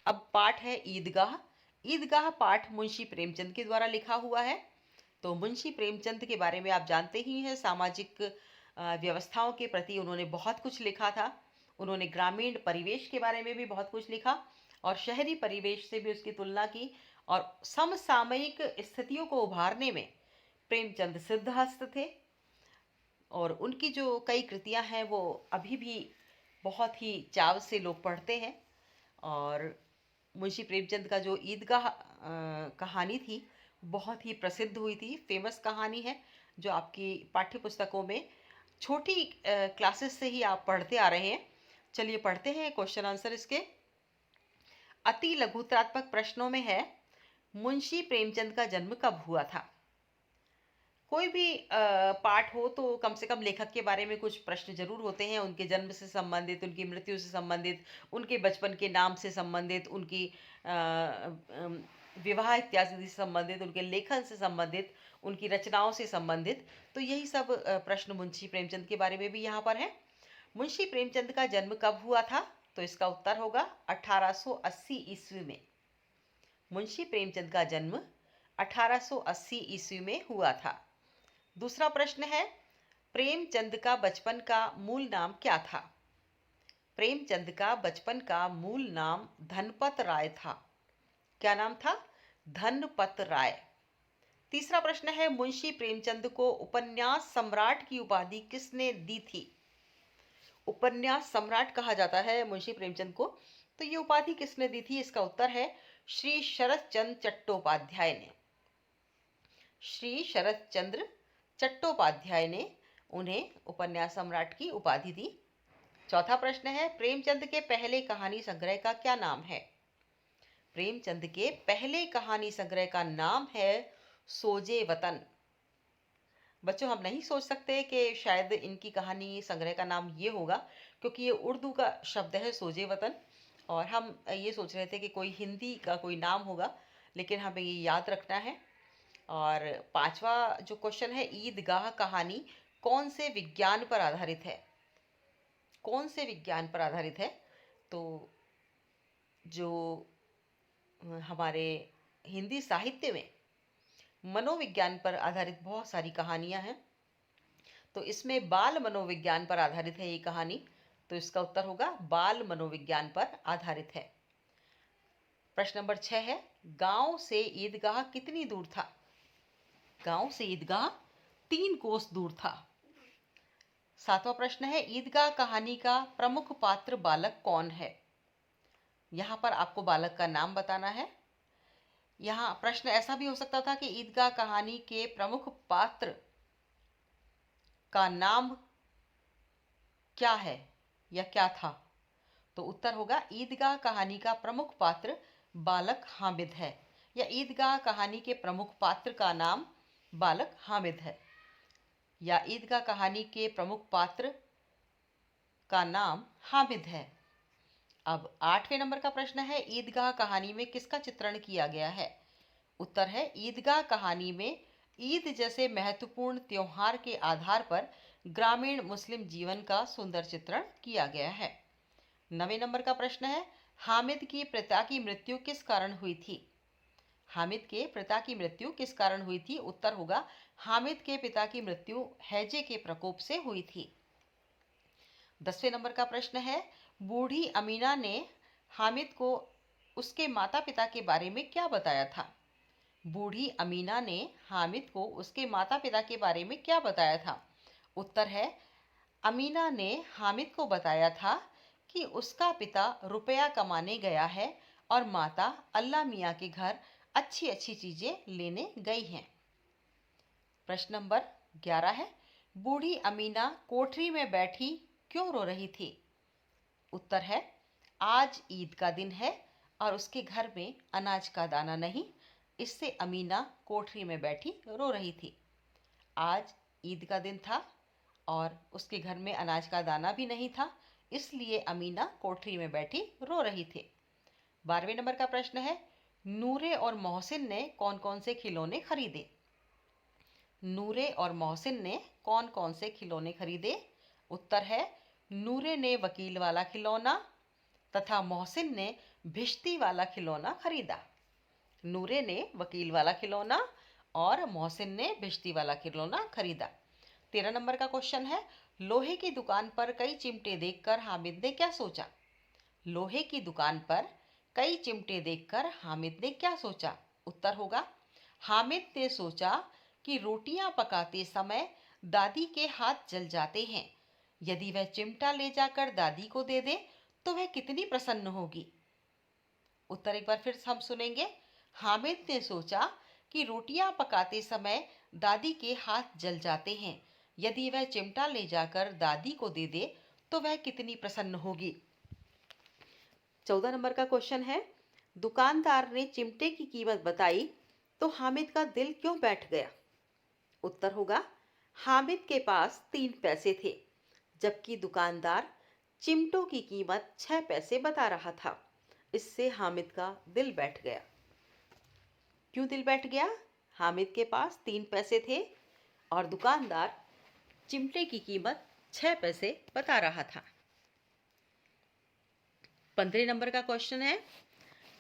अब पाठ है ईदगाह। ईदगाह पाठ मुंशी प्रेमचंद के द्वारा लिखा हुआ है। तो मुंशी प्रेमचंद के बारे में आप जानते ही हैं, सामाजिक व्यवस्थाओं के प्रति उन्होंने बहुत कुछ लिखा था। उन्होंने ग्रामीण परिवेश के बारे में भी बहुत कुछ लिखा और शहरी परिवेश से भी उसकी तुलना की, और समसामयिक स्थितियों को उभारने में प्रेमचंद सिद्धहस्त थे। और उनकी जो कई कृतियां हैं वो अभी भी बहुत ही चाव से लोग पढ़ते हैं। और मुंशी प्रेमचंद का जो ईदगाह कहानी थी बहुत ही प्रसिद्ध हुई थी, फेमस कहानी है, जो आपकी पाठ्य पुस्तकों में छोटी क्लासेस से ही आप पढ़ते आ रहे हैं। चलिए पढ़ते हैं क्वेश्चन आंसर इसके। अति लघुत्रात्मक प्रश्नों में है, मुंशी प्रेमचंद का जन्म कब हुआ था? कोई भी पाठ हो तो कम से कम लेखक के बारे में कुछ प्रश्न जरूर होते हैं, उनके जन्म से संबंधित, उनकी मृत्यु से संबंधित, उनके बचपन के नाम से संबंधित, उनकी विवाह इत्यादि से संबंधित, उनके लेखन से संबंधित, उनकी रचनाओं से संबंधित। तो यही सब प्रश्न मुंशी प्रेमचंद के बारे में भी यहाँ पर है। मुंशी प्रेमचंद का जन्म कब हुआ था? तो इसका उत्तर होगा 1880 ईस्वी में। मुंशी प्रेमचंद का जन्म 1880 ईस्वी में हुआ था। दूसरा प्रश्न है, प्रेमचंद का बचपन का मूल नाम क्या था? प्रेमचंद का बचपन का मूल नाम धनपत राय था। क्या नाम था? धनपत राय। तीसरा प्रश्न है, मुंशी प्रेमचंद को उपन्यास सम्राट की उपाधि किसने दी थी? उपन्यास सम्राट कहा जाता है मुंशी प्रेमचंद को, तो ये उपाधि किसने दी थी? इसका उत्तर है श्री शरद चंद्र चट्टोपाध्याय ने। श्री शरद चंद्र चट्टोपाध्याय ने उन्हें उपन्यास सम्राट की उपाधि दी। चौथा प्रश्न है, प्रेमचंद के पहले कहानी संग्रह का क्या नाम है? प्रेमचंद के पहले कहानी संग्रह का नाम है सोजे वतन। बच्चों, हम नहीं सोच सकते कि शायद इनकी कहानी संग्रह का नाम ये होगा, क्योंकि ये उर्दू का शब्द है सोजे वतन, और हम ये सोच रहे थे कि कोई हिंदी का कोई नाम होगा, लेकिन हमें ये याद रखना है। और पांचवा जो क्वेश्चन है, ईदगाह कहानी कौन से विज्ञान पर आधारित है? कौन से विज्ञान पर आधारित है? तो जो हमारे हिंदी साहित्य में मनोविज्ञान पर आधारित बहुत सारी कहानियां हैं, तो इसमें बाल मनोविज्ञान पर आधारित है ये कहानी। तो इसका उत्तर होगा बाल मनोविज्ञान पर आधारित है। प्रश्न नंबर 6 है, गांव से ईदगाह कितनी दूर था? गांव से ईदगाह 3 कोस दूर था। सातवां प्रश्न है, ईदगाह कहानी का प्रमुख पात्र बालक कौन है? यहां पर आपको बालक का नाम बताना है। यहाँ प्रश्न ऐसा भी हो सकता था कि ईदगाह कहानी के प्रमुख पात्र का नाम क्या है या क्या था? तो उत्तर होगा ईदगाह कहानी का प्रमुख पात्र बालक हामिद है, या ईदगाह कहानी के प्रमुख पात्र का नाम बालक हामिद है, या ईदगाह कहानी के प्रमुख पात्र का नाम हामिद है। अब 8वें नंबर का प्रश्न है, ईदगाह कहानी में किसका चित्रण किया गया है? उत्तर है ईदगाह कहानी में ईद जैसे महत्वपूर्ण त्योहार के आधार पर ग्रामीण मुस्लिम जीवन का सुंदर चित्रण किया गया है। 9वें नंबर का प्रश्न है, हामिद की पिता की मृत्यु किस कारण हुई थी? हामिद के पिता की मृत्यु किस कारण हुई थी? उत्तर होगा हामिद के पिता की मृत्यु हैजे के प्रकोप से हुई थी। 10वें नंबर का प्रश्न है, बूढ़ी अमीना ने हामिद को उसके माता पिता के बारे में क्या बताया था? बूढ़ी अमीना ने हामिद को उसके माता पिता के बारे में क्या बताया था? उत्तर है, अमीना ने हामिद को बताया था कि उसका पिता रुपया कमाने गया है और माता अल्लाह मियाँ के घर अच्छी अच्छी चीज़ें लेने गई हैं। प्रश्न नंबर 11 है, बूढ़ी अमीना कोठरी में बैठी क्यों रो रही थी? उत्तर है, आज ईद का दिन है और उसके घर में अनाज का दाना नहीं, इससे अमीना कोठरी में बैठी रो रही थी। आज ईद का दिन था और उसके घर में अनाज का दाना भी नहीं था, इसलिए अमीना कोठरी में बैठी रो रही थी। 12वें नंबर का प्रश्न है, नूरे और मोहसिन ने कौन कौन से खिलौने खरीदे? नूरे और मोहसिन ने कौन कौन से खिलौने खरीदे? उत्तर है, नूरे ने वकील वाला खिलौना तथा मोहसिन ने भिश्ती वाला खिलौना खरीदा। नूरे ने वकील वाला खिलौना और मोहसिन ने भिश्ती वाला खिलौना खरीदा। 13 नंबर का क्वेश्चन है, लोहे की दुकान पर कई चिमटे देखकर हामिद ने क्या सोचा। लोहे की दुकान पर कई चिमटे देखकर हामिद ने क्या सोचा। उत्तर होगा, हामिद ने सोचा कि रोटियां पकाते समय दादी के हाथ जल जाते हैं। यदि वह चिमटा ले जाकर दादी को दे दे तो वह कितनी प्रसन्न होगी। उत्तर एक बार फिर हम सुनेंगे। हामिद ने सोचा कि रोटियां पकाते समय दादी के हाथ जल जाते हैं। यदि वह चिमटा ले जाकर दादी को दे दे तो वह कितनी प्रसन्न होगी। 14 नंबर का क्वेश्चन है, दुकानदार ने चिमटे की कीमत बताई तो हामिद का दिल क्यों बैठ गया। उत्तर होगा, हामिद के पास 3 पैसे थे जबकि दुकानदार चिमटों की कीमत 6 पैसे बता रहा था। इससे हामिद का दिल बैठ गया। क्यों दिल बैठ गया। हामिद के पास 3 पैसे थे और दुकानदार चिमटे की कीमत 6 पैसे बता रहा था। 15 नंबर का क्वेश्चन है,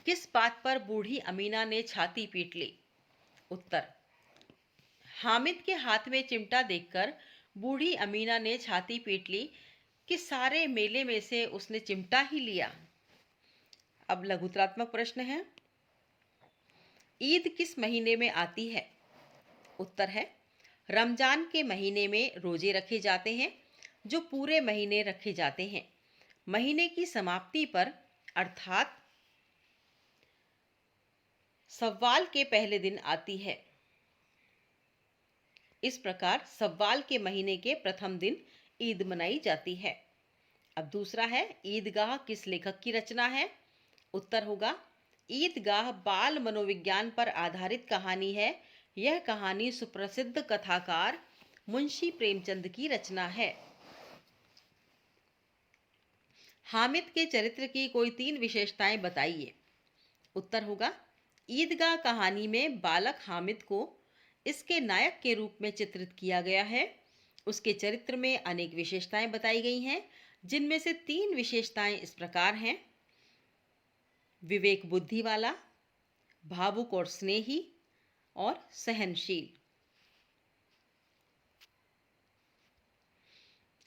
किस बात पर बूढ़ी अमीना ने छाती पीट ली। उत्तर, हामिद के हाथ में चिमटा देखकर बूढ़ी अमीना ने छाती पीट ली कि सारे मेले में से उसने चिमटा ही लिया। अब लघुतरात्मक प्रश्न है, ईद किस महीने में आती है। उत्तर है, रमजान के महीने में रोजे रखे जाते हैं जो पूरे महीने रखे जाते हैं। महीने की समाप्ति पर अर्थात सव्वाल के पहले दिन आती है। इस प्रकार सव्वाल के महीने के प्रथम दिन ईद मनाई जाती है। अब दूसरा है, ईदगाह किस लेखक की रचना है। उत्तर होगा, ईदगाह बाल मनोविज्ञान पर आधारित कहानी है। यह कहानी सुप्रसिद्ध कथाकार मुंशी प्रेमचंद की रचना है। हामिद के चरित्र की कोई 3 विशेषताएं बताइए। उत्तर होगा, ईदगाह कहानी में बालक हामिद को इसके नायक के रूप में चित्रित किया गया है। उसके चरित्र में अनेक विशेषताएं बताई गई हैं, जिनमें से 3 विशेषताएं इस प्रकार हैं, विवेक बुद्धि वाला, भावुक और स्नेही और सहनशील।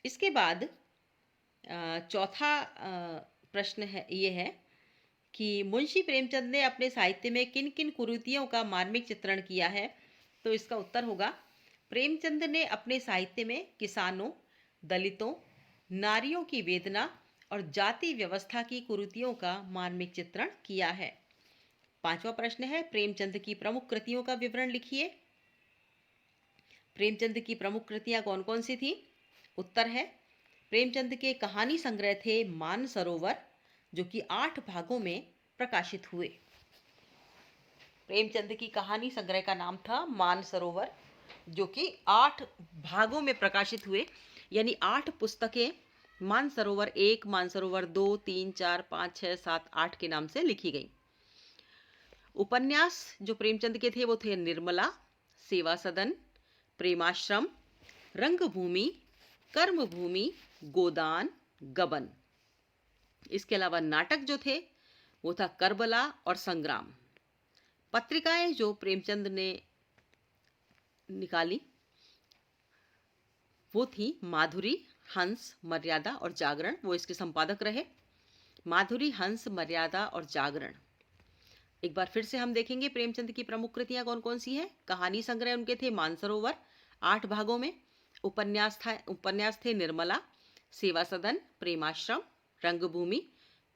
इसके बाद चौथा प्रश्न है, ये है कि मुंशी प्रेमचंद ने अपने साहित्य में किन किन कुरीतियों का मार्मिक चित्रण किया है। तो इसका उत्तर होगा, प्रेमचंद ने अपने साहित्य में किसानों, दलितों, नारियों की वेदना और जाति व्यवस्था की कुरीतियों का मार्मिक चित्रण किया है। 5वां प्रश्न है, प्रेमचंद की प्रमुख कृतियों का विवरण लिखिए। प्रेमचंद की प्रमुख कृतियां कौन कौन सी थी। उत्तर है, प्रेमचंद के कहानी संग्रह थे मानसरोवर, जो कि 8 भागों में प्रकाशित हुए। प्रेमचंद की कहानी संग्रह का नाम था मानसरोवर, जो कि 8 भागों में प्रकाशित हुए, यानी 8 पुस्तकें मानसरोवर 1, मानसरोवर 2, 3, 4, 5, 6, 7, 8 के नाम से लिखी गई। उपन्यास जो प्रेमचंद के थे वो थे निर्मला, सेवा सदन, प्रेमाश्रम, रंगभूमि, कर्मभूमि, गोदान, गबन। इसके अलावा नाटक जो थे वो था करबला और संग्राम। पत्रिकाएं जो प्रेमचंद ने निकाली वो थी माधुरी, हंस, मर्यादा और जागरण। वो इसके संपादक रहे। माधुरी, हंस, मर्यादा और जागरण। एक बार फिर से हम देखेंगे प्रेमचंद की प्रमुख कृतियां कौन कौन सी हैं। कहानी संग्रह उनके थे मानसरोवर 8 भागों में। उपन्यास थे निर्मला, सेवा सदन, प्रेमाश्रम, रंगभूमि,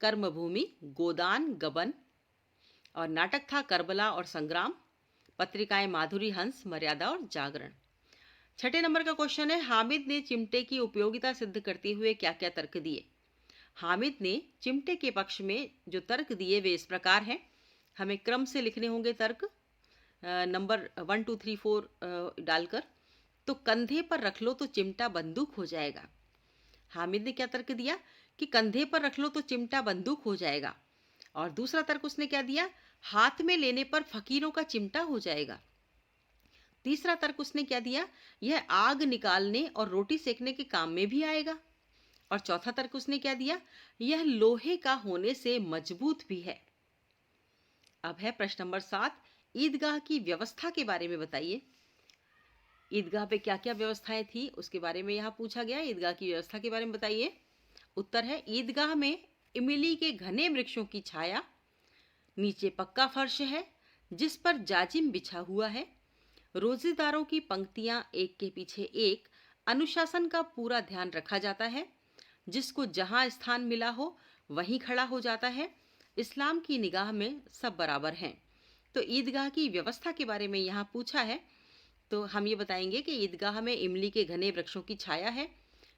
कर्मभूमि, गोदान, गबन। और नाटक था करबला और संग्राम। पत्रिकाएं माधुरी, हंस, मर्यादा और जागरण। 6 नंबर का क्वेश्चन है, हामिद ने चिमटे की उपयोगिता सिद्ध करते हुए क्या क्या तर्क दिए। हामिद ने चिमटे के पक्ष में जो तर्क दिए वे इस प्रकार हैं। हमें क्रम से लिखने होंगे तर्क, नंबर 1, 2, 3, 4 डालकर। तो कंधे पर रख लो तो चिमटा बंदूक हो जाएगा। हामिद ने क्या तर्क दिया कि कंधे पर रख लो तो चिमटा बंदूक हो जाएगा। और दूसरा तर्क उसने क्या दिया, हाथ में लेने पर फकीरों का चिमटा हो जाएगा। तीसरा तर्क उसने क्या दिया, यह आग निकालने और रोटी सेकने के काम में भी आएगा। और चौथा तर्क उसने क्या दिया, यह लोहे का होने से मजबूत भी है। अब है प्रश्न नंबर 7, ईदगाह की व्यवस्था के बारे में बताइए। ईदगाह पे क्या क्या व्यवस्थाएं थी उसके बारे में यहाँ पूछा गया। ईदगाह की व्यवस्था के बारे में बताइए। उत्तर है, ईदगाह में इमली के घने वृक्षों की छाया, नीचे पक्का फर्श है जिस पर जाजिम बिछा हुआ है, रोजेदारों की पंक्तियां एक के पीछे एक, अनुशासन का पूरा ध्यान रखा जाता है, जिसको जहां स्थान मिला हो वहीं खड़ा हो जाता है, इस्लाम की निगाह में सब बराबर हैं। तो ईदगाह की व्यवस्था के बारे में यहाँ पूछा है, तो हम ये बताएंगे कि ईदगाह में इमली के घने वृक्षों की छाया है,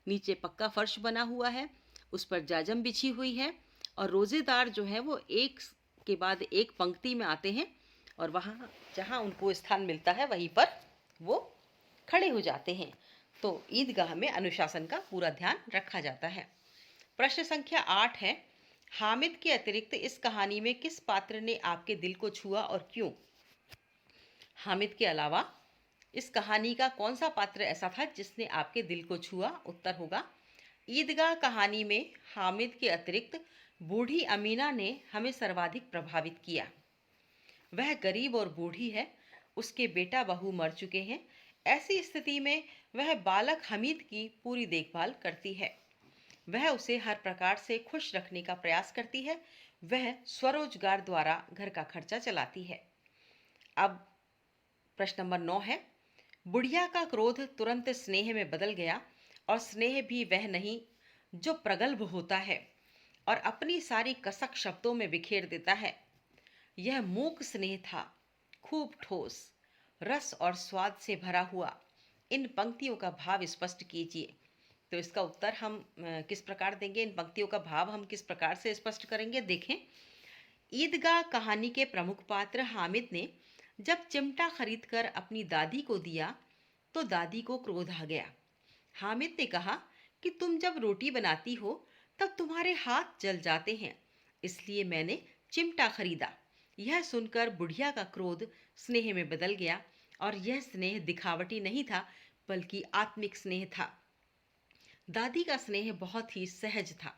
नीचे पक्का फर्श बना हुआ है, उस पर जाजम बिछी हुई है, और रोजेदार जो है वो एक के बाद एक पंक्ति में आते हैं और वहाँ जहाँ उनको स्थान मिलता है वहीं पर वो खड़े हो जाते हैं। तो ईदगाह में अनुशासन का पूरा ध्यान रखा जाता है। प्रश्न संख्या 8 है, हामिद के अतिरिक्त इस कहानी में किस पात्र ने आपके दिल को छुआ और क्यों? हामिद के अलावा इस कहानी का कौन सा पात्र ऐसा था जिसने आपके दिल को छुआ? उत्तर होगा, ईदगाह कहानी में हामिद के अतिरिक्त बूढ़ी अमीना ने हमें सर्वाधिक प्रभावित किया। वह गरीब और बूढ़ी है, उसके बेटा बहू मर चुके हैं। ऐसी स्थिति में वह बालक हमीद की पूरी देखभाल करती है। वह उसे हर प्रकार से खुश रखने का प्रयास करती है। वह स्वरोजगार द्वारा घर का खर्चा चलाती है। अब प्रश्न नंबर 9 है, बुढ़िया का क्रोध तुरंत स्नेह में बदल गया और स्नेह भी वह नहीं जो प्रगल्भ होता है और अपनी सारी कसक शब्दों में बिखेर देता है। यह मूक स्नेह था, खूब ठोस, रस और स्वाद से भरा हुआ। इन पंक्तियों का भाव स्पष्ट कीजिए। तो इसका उत्तर हम किस प्रकार देंगे, इन पंक्तियों का भाव हम किस प्रकार से स्पष्ट करेंगे? देखें, ईदगाह कहानी के प्रमुख पात्र हामिद ने जब चिमटा खरीदकर अपनी दादी को दिया तो दादी को क्रोध आ गया। हामिद ने कहा कि तुम जब रोटी बनाती हो तब तुम्हारे हाथ जल जाते हैं, इसलिए मैंने चिमटा खरीदा। यह सुनकर बुढ़िया का क्रोध स्नेह में बदल गया और यह स्नेह दिखावटी नहीं था बल्कि आत्मिक स्नेह था। दादी का स्नेह बहुत ही सहज था।